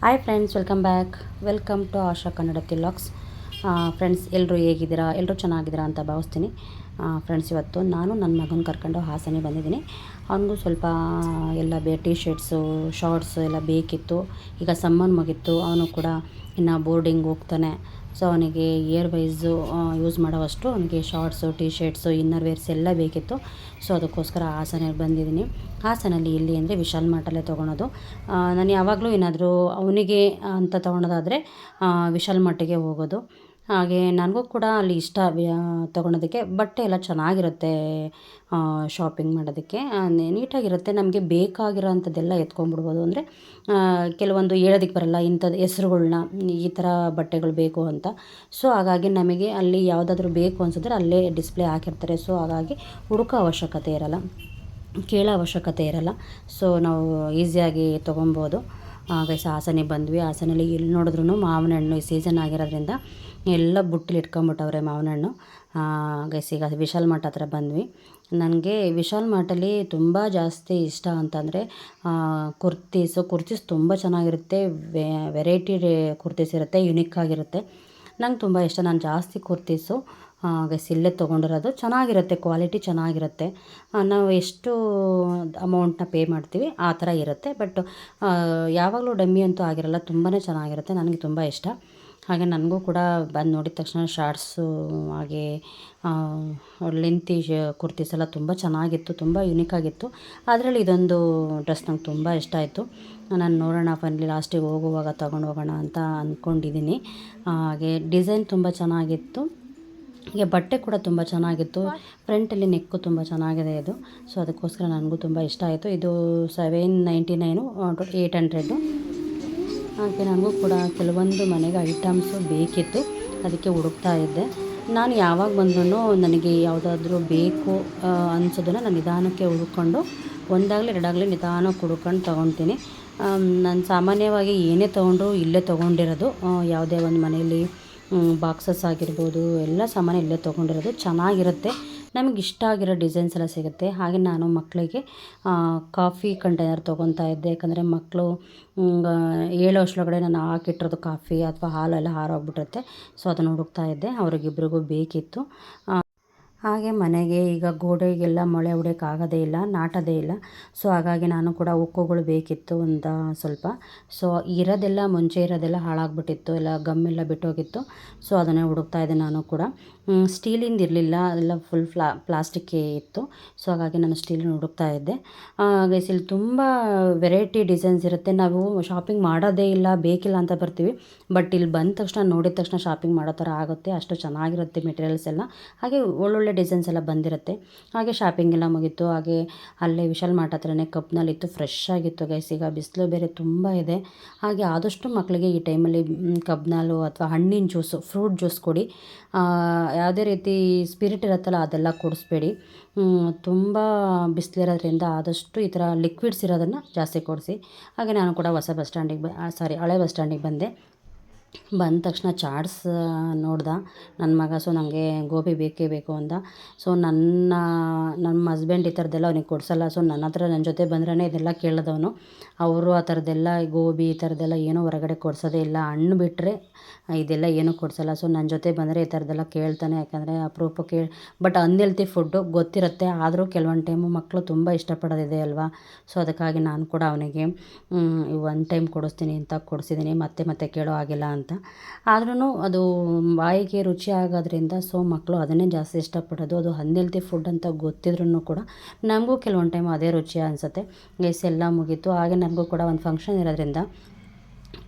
Hi friends, welcome to Asha Kannadathi vlogs. Friends, ಎಲ್ಲರೂ ಹೇಗಿದ್ದೀರಾ? ಎಲ್ಲರೂ ಚೆನ್ನಾಗಿದ್ದೀರಾ ಅಂತ ಭಾವಿಸ್ತೀನಿ. ಫ್ರೆಂಡ್ಸ್, ಇವತ್ತು ನಾನು ನನ್ನ ಮಗನ ಕರ್ಕೊಂಡು ಹಾಸನ ಬಂದಿದ್ದೀನಿ. ಅವನಿಗೂ ಸ್ವಲ್ಪ ಎಲ್ಲ ಟಿ ಶರ್ಟ್ಸು, ಶಾರ್ಟ್ಸು ಎಲ್ಲ ಬೇಕಿತ್ತು. ಈಗ ಸಮ್ಮರ್ ಮುಗಿತ್ತು, ಅವನು ಕೂಡ ಇನ್ನು ಬೋರ್ಡಿಂಗ್ ಹೋಗ್ತಾನೆ. ಸೊ ಅವನಿಗೆ ಇಯರ್ ವೈಸು ಯೂಸ್ ಮಾಡೋವಷ್ಟು ಅವನಿಗೆ shorts, T shirts, inner wares ಎಲ್ಲ ಬೇಕಿತ್ತು. ಸೊ ಅದಕ್ಕೋಸ್ಕರ ಹಾಸನಲ್ಲಿ ಬಂದಿದ್ದೀನಿ. ಹಾಸನಲ್ಲಿ ಎಲ್ಲಿ ಅಂದರೆ ವಿಶಾಲ್ ಮಾರ್ಟಲ್ಲೇ ತೊಗೊಳೋದು. ನಾನು ಯಾವಾಗಲೂ ಏನಾದರೂ ಅವನಿಗೆ ಅಂತ ತೊಗೊಳೋದಾದರೆ ವಿಶಾಲ್ ಮಾರ್ಟಿಗೆ ಹೋಗೋದು. ಹಾಗೆ ನನಗೂ ಕೂಡ ಅಲ್ಲಿ ಇಷ್ಟ ತೊಗೊಳೋದಕ್ಕೆ. ಬಟ್ಟೆ ಎಲ್ಲ ಚೆನ್ನಾಗಿರುತ್ತೆ, ಶಾಪಿಂಗ್ ಮಾಡೋದಕ್ಕೆ ನೀಟಾಗಿರುತ್ತೆ. ನಮಗೆ ಬೇಕಾಗಿರೋ ಅಂಥದ್ದೆಲ್ಲ ಎತ್ಕೊಂಡ್ಬಿಡ್ಬೋದು. ಅಂದರೆ ಕೆಲವೊಂದು ಹೇಳೋದಕ್ಕೆ ಬರೋಲ್ಲ, ಇಂಥದ್ದು ಹೆಸ್ರುಗಳ್ನ, ಈ ಥರ ಬಟ್ಟೆಗಳು ಬೇಕು ಅಂತ. ಸೊ ಹಾಗಾಗಿ ನಮಗೆ ಅಲ್ಲಿ ಯಾವುದಾದ್ರೂ ಬೇಕು ಅನಿಸಿದ್ರೆ ಅಲ್ಲೇ ಡಿಸ್ಪ್ಲೇ ಹಾಕಿರ್ತಾರೆ. ಸೊ ಹಾಗಾಗಿ ಹುಡುಕೋ ಅವಶ್ಯಕತೆ ಇರೋಲ್ಲ, ಕೇಳೋ ಅವಶ್ಯಕತೆ ಇರೋಲ್ಲ. ಸೊ ನಾವು ಈಸಿಯಾಗಿ ತೊಗೊಬೋದು. ಗೈಸ್, ಹಾಸನಿಗೆ ಬಂದ್ವಿ. ಹಾಸನಲ್ಲಿ ಎಲ್ಲಿ ನೋಡಿದ್ರೂ ಮಾವಿನ ಹಣ್ಣು ಈ ಸೀಸನ್ ಆಗಿರೋದ್ರಿಂದ ಎಲ್ಲ ಬುಟ್ಟಿಲಿ ಇಟ್ಕೊಂಬಿಟ್ಟವ್ರೆ ಮಾವಿನ ಹಣ್ಣು. ಗೈಸ್, ಈಗ ವಿಶಾಲ್ ಮಾರ್ಟ್ ಹತ್ರ ಬಂದ್ವಿ. ನನಗೆ ವಿಶಾಲ್ ಮಾರ್ಟಲ್ಲಿ ತುಂಬ ಜಾಸ್ತಿ ಇಷ್ಟ ಅಂತಂದರೆ ಕುರ್ತೀಸ್ ತುಂಬ ಚೆನ್ನಾಗಿರುತ್ತೆ. ವೆರೈಟಿ ಕುರ್ತೀಸ್ ಇರುತ್ತೆ, ಯುನಿಕ್ ಆಗಿರುತ್ತೆ. ನಂಗೆ ತುಂಬ ಇಷ್ಟ. ನಾನು ಜಾಸ್ತಿ ಕುರ್ತೀಸು ಗೈಸ್ ಇಲ್ಲೇ ತೊಗೊಂಡಿರೋದು. ಚೆನ್ನಾಗಿರುತ್ತೆ, ಕ್ವಾಲಿಟಿ ಚೆನ್ನಾಗಿರುತ್ತೆ. ನಾವು ಎಷ್ಟು ಅಮೌಂಟನ್ನ ಪೇ ಮಾಡ್ತೀವಿ ಆ ಥರ ಇರುತ್ತೆ. ಬಟ್ ಯಾವಾಗಲೂ ಡಮ್ಮಿ ಅಂತೂ ಆಗಿರಲ್ಲ, ತುಂಬಾ ಚೆನ್ನಾಗಿರುತ್ತೆ. ನನಗೆ ತುಂಬ ಇಷ್ಟ. ಹಾಗೆ ನನಗೂ ಕೂಡ ಬಂದು ನೋಡಿದ ತಕ್ಷಣ ಶಾರ್ಟ್ಸು, ಹಾಗೆ ಲೆಂತಿ ಕುರ್ತೀಸ್ ಎಲ್ಲ ತುಂಬ ಚೆನ್ನಾಗಿತ್ತು, ತುಂಬ ಯುನಿಕಾಗಿತ್ತು. ಅದರಲ್ಲಿ ಇದೊಂದು ಡ್ರೆಸ್ ನಂಗೆ ತುಂಬ ಇಷ್ಟ ಆಯಿತು. ನಾನು ನೋಡೋಣ, ಫೈನಲಿ ಲಾಸ್ಟಿಗೆ ಹೋಗುವಾಗ ತೊಗೊಂಡು ಹೋಗೋಣ ಅಂತ ಅಂದ್ಕೊಂಡಿದ್ದೀನಿ. ಹಾಗೆ ಡಿಸೈನ್ ತುಂಬ ಚೆನ್ನಾಗಿತ್ತು. ಹೀಗೆ ಬಟ್ಟೆ ಕೂಡ ತುಂಬ ಚೆನ್ನಾಗಿತ್ತು. ಫ್ರಂಟಲ್ಲಿ ನೆಕ್ಕು ತುಂಬ ಚೆನ್ನಾಗಿದೆ ಇದು. ಸೊ ಅದಕ್ಕೋಸ್ಕರ ನನಗೂ ತುಂಬ ಇಷ್ಟ ಆಯಿತು. ಇದು 799, 800. ಹಾಗೆ ನನಗೂ ಕೂಡ ಕೆಲವೊಂದು ಮನೆಗೆ ಐಟಮ್ಸು ಬೇಕಿತ್ತು, ಅದಕ್ಕೆ ಹುಡುಕ್ತಾ ಇದ್ದೆ. ನಾನು ಯಾವಾಗ ಬಂದ್ರೂ ನನಗೆ ಯಾವುದಾದ್ರೂ ಬೇಕು ಅನಿಸೋದನ್ನು ನಾನು ನಿಧಾನಕ್ಕೆ ಹುಡ್ಕೊಂಡು, ಒಂದಾಗಲಿ ಎರಡಾಗಲಿ ನಿಧಾನಕ್ಕೆ ಹುಡ್ಕೊಂಡು ತೊಗೊಳ್ತೀನಿ. ನಾನು ಸಾಮಾನ್ಯವಾಗಿ ಏನೇ ತೊಗೊಂಡ್ರು ಇಲ್ಲೇ ತೊಗೊಂಡಿರೋದು. ಯಾವುದೇ ಒಂದು ಮನೆಯಲ್ಲಿ ಬಾಕ್ಸಸ್ ಆಗಿರ್ಬೋದು, ಎಲ್ಲ ಸಾಮಾನು ಇಲ್ಲೇ ತೊಗೊಂಡಿರೋದು. ಚೆನ್ನಾಗಿರುತ್ತೆ, ನಮಗೆ ಇಷ್ಟ ಆಗಿರೋ ಡಿಸೈನ್ಸ್ ಎಲ್ಲ ಸಿಗುತ್ತೆ. ಹಾಗೆ ನಾನು ಮಕ್ಕಳಿಗೆ ಕಾಫಿ ಕಂಟೈನರ್ ತೊಗೊತಾ ಇದ್ದೆ. ಯಾಕಂದರೆ ಮಕ್ಕಳು ಏಳೋ ಅಷ್ಟರೊಳಗಡೆ ನಾನು ಹಾಕಿಟ್ಟಿರೋದು ಕಾಫಿ ಅಥವಾ ಹಾಲೆಲ್ಲ ಹಾರೋಗ್ಬಿಟ್ಟಿರುತ್ತೆ. ಸೊ ಅದನ್ನು ಹುಡುಕ್ತಾ ಇದ್ದೆ, ಅವ್ರಿಗಿಬ್ರಿಗೂ ಬೇಕಿತ್ತು. ಹಾಗೆ ಮನೆಗೆ ಈಗ ಗೋಡೆಗೆಲ್ಲ ಮೊಳೆ ಹೊಡೆಯೋಕ್ಕಾಗೋದೇ ಇಲ್ಲ, ನಾಟೋದೇ ಇಲ್ಲ. ಸೊ ಹಾಗಾಗಿ ನಾನು ಕೂಡ ಉಕ್ಕುಗಳು ಬೇಕಿತ್ತು ಒಂದು ಸ್ವಲ್ಪ. ಸೊ ಮುಂಚೆ ಇರೋದೆಲ್ಲ ಹಾಳಾಗ್ಬಿಟ್ಟಿತ್ತು, ಎಲ್ಲ ಗಮ್ಮೆಲ್ಲ ಬಿಟ್ಟೋಗಿತ್ತು. ಸೊ ಅದನ್ನೇ ಹುಡುಕ್ತಾ ಇದ್ದೆ ನಾನು ಕೂಡ. ಸ್ಟೀಲಿಂದ ಇರಲಿಲ್ಲ, ಅದೆಲ್ಲ ಫುಲ್ ಪ್ಲಾಸ್ಟಿಕ್ಕೇ ಇತ್ತು. ಸೊ ಹಾಗಾಗಿ ನಾನು ಸ್ಟೀಲಿನ ಹುಡುಕ್ತಾ ಇದ್ದೆ. ಗೈಸ್, ಇಲ್ಲಿ ತುಂಬ ವೆರೈಟಿ ಡಿಸೈನ್ಸ್ ಇರುತ್ತೆ. ನಾವು ಶಾಪಿಂಗ್ ಮಾಡೋದೇ ಇಲ್ಲ, ಬೇಕಿಲ್ಲ ಅಂತ ಬರ್ತೀವಿ. ಬಟ್ ಇಲ್ಲಿ ಬಂದ ತಕ್ಷಣ, ನೋಡಿದ ತಕ್ಷಣ ಶಾಪಿಂಗ್ ಮಾಡೋ ಥರ ಆಗುತ್ತೆ. ಅಷ್ಟು ಚೆನ್ನಾಗಿರುತ್ತೆ ಮೆಟೀರಿಯಲ್ಸ್ ಎಲ್ಲ. ಹಾಗೆ ಒಳ್ಳೊಳ್ಳೆ ಡಿಸೈನ್ಸ್ ಎಲ್ಲ ಬಂದಿರುತ್ತೆ. ಹಾಗೆ ಶಾಪಿಂಗ್ ಎಲ್ಲ ಮುಗೀತು. ಹಾಗೆ ಅಲ್ಲೇ ವಿಶಾಲ್ ಮಾರ್ಟ್ ಹತ್ರನೇ ಕಪ್ನಲ್ಲಿತ್ತು, ಫ್ರೆಶ್ ಆಗಿತ್ತು ಗೈಸ್. ಈಗ ಬಿಸಿಲು ಬೇರೆ ತುಂಬ ಇದೆ. ಹಾಗೆ ಆದಷ್ಟು ಮಕ್ಕಳಿಗೆ ಈ ಟೈಮಲ್ಲಿ ಕಬ್ನಾಲು ಅಥವಾ ಹಣ್ಣಿನ ಜ್ಯೂಸು, ಫ್ರೂಟ್ ಜ್ಯೂಸ್ ಕೊಡಿ. ಯಾವುದೇ ರೀತಿ ಸ್ಪಿರಿಟ್ ಇರುತ್ತಲ್ಲ ಅದೆಲ್ಲ ಕೊಡಿಸ್ಬೇಡಿ. ತುಂಬ ಬಿಸಿಲಿರೋದ್ರಿಂದ ಆದಷ್ಟು ಈ ಥರ ಲಿಕ್ವಿಡ್ಸ್ ಇರೋದನ್ನು ಜಾಸ್ತಿ ಕೊಡಿಸಿ. ಹಾಗೆ ನಾನು ಕೂಡ ಹಳೆ ಬಸ್ ಸ್ಟ್ಯಾಂಡಿಗೆ ಬಂದೆ. ಬಂದ ತಕ್ಷಣ ಚಾಟ್ಸ್ ನೋಡ್ದೆ ನನ್ನ ಮಗ. ಸೊ ನನಗೆ ಗೋಬಿ ಬೇಕೇ ಬೇಕು ಅಂದ. ಸೊ ನಮ್ಮ ಹಸ್ಬೆಂಡ್ ಈ ಥರದ್ದೆಲ್ಲ ಅವ್ನಿಗೆ ಕೊಡಿಸಲ್ಲ. ಸೊ ನನ್ನ ಜೊತೆ ಬಂದ್ರೇ ಇದೆಲ್ಲ ಕೇಳೋದವನು. ಅವರು ಆ ಥರದ್ದೆಲ್ಲ ಗೋಬಿ ಈ ಥರದ್ದೆಲ್ಲ ಏನೂ ಹೊರಗಡೆ ಕೊಡಿಸೋದೇ ಇಲ್ಲ. ಹಣ್ಣು ಬಿಟ್ಟರೆ ಇದೆಲ್ಲ ಏನೂ ಕೊಡಿಸಲ್ಲ. ಸೊ ನನ್ನ ಜೊತೆ ಬಂದರೆ ಈ ಥರದ್ದೆಲ್ಲ ಕೇಳ್ತಾನೆ. ಯಾಕಂದರೆ ಅಪರೂಪಕ್ಕೆ. ಬಟ್ ಅನ್ಹೆಲ್ತಿ ಫುಡ್ಡು ಗೊತ್ತಿರುತ್ತೆ, ಆದರೂ ಕೆಲವೊಂದು ಟೈಮು ಮಕ್ಕಳು ತುಂಬ ಇಷ್ಟಪಡೋದಿದೆ ಅಲ್ವಾ. ಸೊ ಅದಕ್ಕಾಗಿ ನಾನು ಕೂಡ ಅವನಿಗೆ ಒನ್ ಟೈಮ್ ಕೊಡಿಸ್ತೀನಿ ಅಂತ ಕೊಡಿಸಿದ್ದೀನಿ, ಮತ್ತೆ ಕೇಳೋ ಆಗಿಲ್ಲ ಅಂತ. ಆದ್ರೂ ಅದು ಬಾಯಿಗೆ ರುಚಿ ಆಗೋದ್ರಿಂದ ಸೊ ಮಕ್ಕಳು ಅದನ್ನೇ ಜಾಸ್ತಿ ಇಷ್ಟಪಡೋದು. ಅದು ಅನ್ಹೆಲ್ತಿ ಫುಡ್ ಅಂತ ಗೊತ್ತಿದ್ರೂ ಕೂಡ ನಮಗೂ ಕೆಲವೊಂದು ಟೈಮ್ ಅದೇ ರುಚಿ ಅನಿಸುತ್ತೆ. ಗೈಸ್, ಎಲ್ಲ ಮುಗೀತು. ಹಾಗೆ ನನಗೂ ಕೂಡ ಒಂದು ಫಂಕ್ಷನ್ ಇರೋದ್ರಿಂದ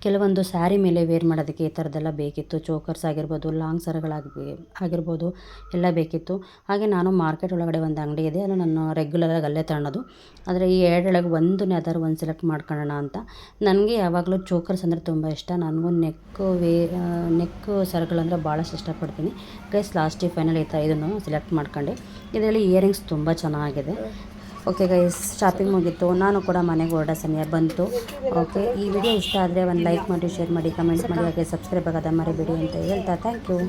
ಕೆಲವೊಂದು ಸ್ಯಾರಿ ಮೇಲೆ ವೇರ್ ಮಾಡೋದಕ್ಕೆ ಈ ಥರದ್ದೆಲ್ಲ ಬೇಕಿತ್ತು. ಚೋಕರ್ಸ್ ಆಗಿರ್ಬೋದು, ಲಾಂಗ್ ಆಗಿರ್ಬೋದು, ಎಲ್ಲ ಬೇಕಿತ್ತು. ಹಾಗೆ ನಾನು ಮಾರ್ಕೆಟ್ ಒಳಗಡೆ ಒಂದು ಅಂಗಡಿ ಇದೆ, ಅದು ನಾನು ರೆಗ್ಯುಲರಾಗಿ ಅಲ್ಲೇ ತಗೊಳ್ಳೋದು. ಆದರೆ ಈ ಎರಡೊಳಗೆ ಯಾವ್ದಾದ್ರು ಒಂದು ಸೆಲೆಕ್ಟ್ ಮಾಡ್ಕೊಳ್ಳೋಣ ಅಂತ. ನನಗೆ ಯಾವಾಗಲೂ ಚೋಕರ್ಸ್ ಅಂದರೆ ತುಂಬ ಇಷ್ಟ. ನನಗೂ ನೆಕ್ ಸರಗಳಂದರೆ ಭಾಳಷ್ಟು ಇಷ್ಟಪಡ್ತೀನಿ. ಗೈಸ್, ಲಾಸ್ಟಿಗೆ ಫೈನಲ್ ಇದನ್ನು ಸೆಲೆಕ್ಟ್ ಮಾಡ್ಕೊಂಡೆ. ಇದರಲ್ಲಿ ಇಯರಿಂಗ್ಸ್ ತುಂಬ ಚೆನ್ನಾಗಿದೆ. ಓಕೆ ಗೈಸ್, ಶಾಪಿಂಗ್ ಮುಗೀತು. ನಾನು ಕೂಡ ಮನೆಗೆ ಹೊರಡೋ ಸಮಯ ಬಂತು. ಓಕೆ, ಈ ವಿಡಿಯೋ ಇಷ್ಟ ಆದರೆ ಒಂದು ಲೈಕ್ ಮಾಡಿ, ಶೇರ್ ಮಾಡಿ, ಕಮೆಂಟ್ಸ್ ಮಾಡಿ, ಹಾಗೆ ಸಬ್ಸ್ಕ್ರೈಬ್ ಆಗೋದು ಮರಿಬೇಡಿ ಅಂತ ಹೇಳ್ತಾ ಥ್ಯಾಂಕ್ ಯು.